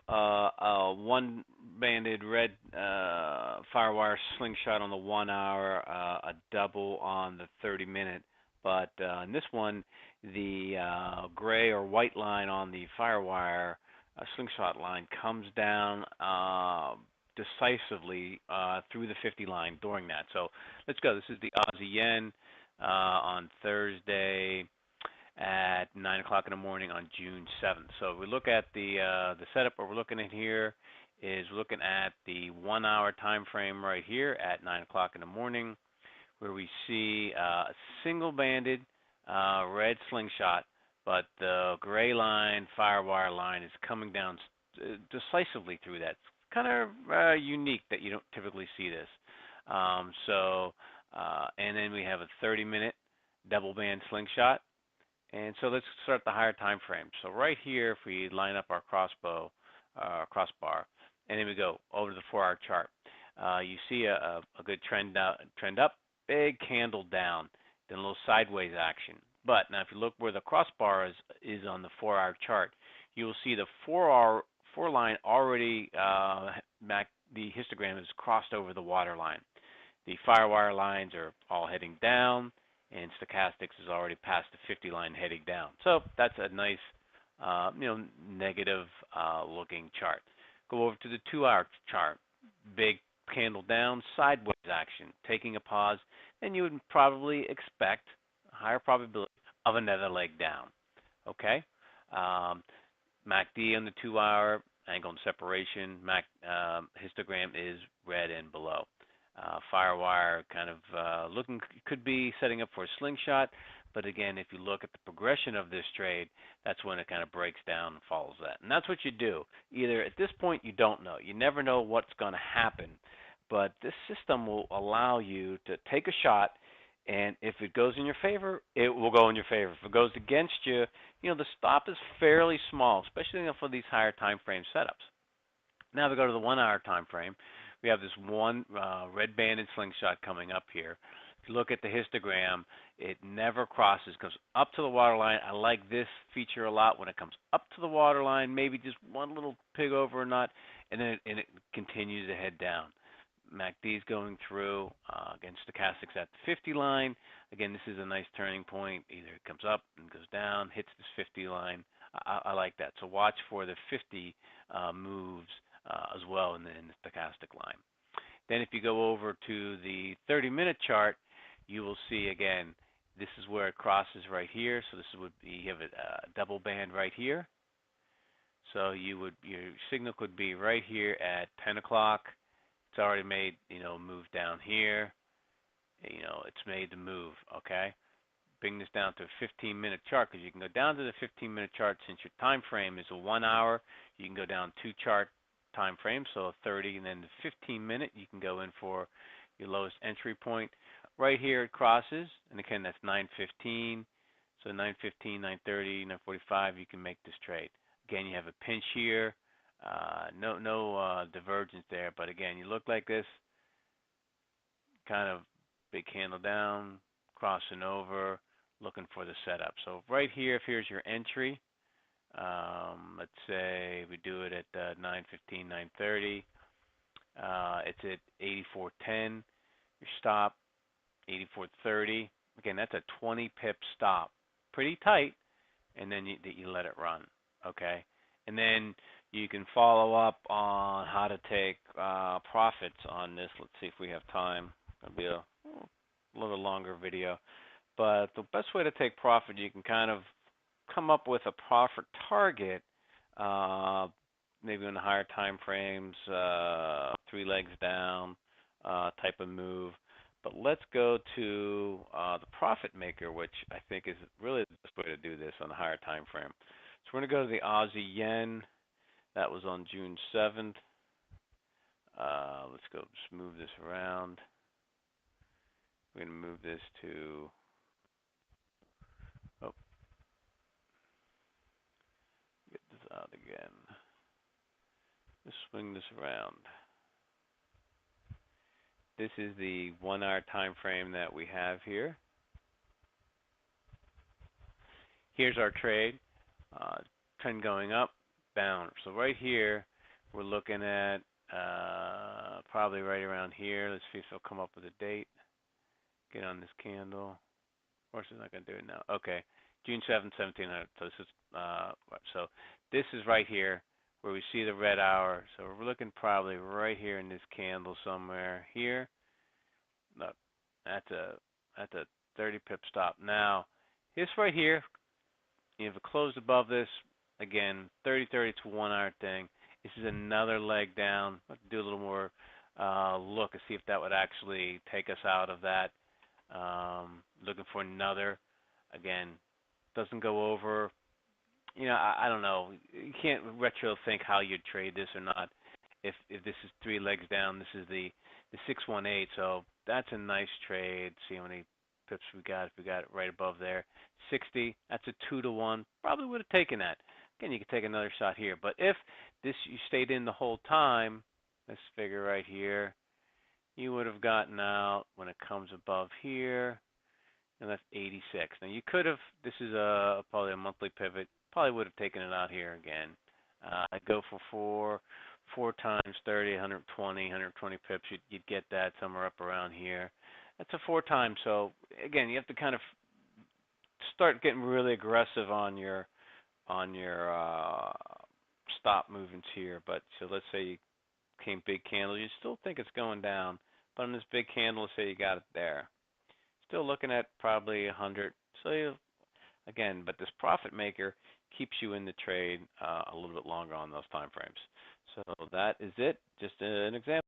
one-banded red firewire slingshot on the 1 hour, a double on the 30-minute. But in this one, the gray or white line on the firewire slingshot line comes down decisively through the 50 line during that. So let's go. This is the Aussie yen on Thursday at 9 o'clock in the morning on June 7th. So if we look at the setup, what we're looking at here is we're looking at the 1 hour time frame right here at 9 o'clock in the morning, where we see a single-banded red slingshot, but the gray line, firewire line, is coming down decisively through that. It's kind of unique that you don't typically see this. And then we have a 30-minute double band slingshot. And so let's start the higher time frame. So right here, if we line up our crossbar, and then we go over to the 4 hour chart, you see a good trend up, big candle down, then a little sideways action. But now if you look where the crossbar is on the 4 hour chart, you will see the 4 line already, the histogram has crossed over the water line. The firewire lines are all heading down, and stochastics is already past the 50 line heading down. So that's a nice, negative looking chart. Go over to the 2 hour chart. Big candle down, sideways action, taking a pause, and you would probably expect a higher probability of another leg down. Okay? MACD on the 2 hour, angle and separation, histogram is red and below. Firewire kind of looking, could be setting up for a slingshot, but again, if you look at the progression of this trade, that's when it kind of breaks down and follows that. And that's what you do. Either at this point, you don't know. You never know what's going to happen, but this system will allow you to take a shot, and if it goes in your favor, it will go in your favor. If it goes against you, the stop is fairly small, especially for these higher time frame setups. Now we go to the 1 hour time frame. We have this one red banded slingshot coming up here. If you look at the histogram, it never crosses, goes up to the water line. I like this feature a lot when it comes up to the water line, maybe just one little pig over or not, and then it continues to head down. MACD is going through, again, stochastics at the 50 line. Again, this is a nice turning point. Either it comes up and goes down, hits this 50 line. I like that. So watch for the 50 moves as well in the stochastic line. Then if you go over to the 30-minute chart, you will see again, this is where it crosses right here. So this would be, you have a double band right here. So your signal could be right here at 10 o'clock. It's already made, move down here. It's made the move, okay? Bring this down to a 15-minute chart, because you can go down to the 15-minute chart since your time frame is a 1 hour. You can go down 2 chart time frame, so 30, and then the 15-minute, you can go in for your lowest entry point. Right here it crosses, and again, that's 9:15. So 9:15, 9:30, 9:45, you can make this trade. Again, you have a pinch here. No divergence there, but again, you look like this, kind of big candle down, crossing over, looking for the setup. So right here, if here's your entry, let's say we do it at 9:15, 9:30. It's at 84.10. Your stop, 84.30. Again, that's a 20 pip stop. Pretty tight, and then you let it run, okay? And then you can follow up on how to take profits on this. Let's see if we have time. It'll be a little longer video. But the best way to take profit, you can kind of come up with a profit target, maybe in the higher time frames, 3 legs down type of move. But let's go to the profit maker, which I think is really the best way to do this on a higher time frame. So we're going to go to the Aussie yen. That was on June 7th. Let's go just move this around. We're going to move this to, get this out again. Just swing this around. This is the 1 hour time frame that we have here. Here's our trade. Trend going up, bound. So right here, we're looking at probably right around here. Let's see if it'll come up with a date. Get on this candle. Of course, it's not going to do it now. Okay, June 7th, 1700. So this is so this is right here where we see the red hour. So we're looking probably right here in this candle somewhere here. Look, that's a 30 pip stop. Now, this right here, if it closed above this, again, 30-30, it's a 1 hour thing. This is another leg down. Let's do a little more look and see if that would actually take us out of that. Looking for another. Again, doesn't go over. I don't know. You can't retro think how you'd trade this or not. If this is 3 legs down, this is the 618. So that's a nice trade. See how many pips we got. If we got it right above there, 60. That's a 2-to-1. Probably would have taken that. Again, you could take another shot here. But if this you stayed in the whole time, this figure right here, you would have gotten out when it comes above here, and that's 86. Now you could have. This is probably a monthly pivot. Probably would have taken it out here again. I'd go for four times 30, 120, 120 pips. You'd get that somewhere up around here. That's a 4 times. So again, you have to kind of start getting really aggressive on your stop movements here. But so let's say you came big candle, you still think it's going down, but on this big candle, let's say you got it there. Still looking at probably 100. So again, but this profit maker keeps you in the trade a little bit longer on those time frames. So that is it. Just an example.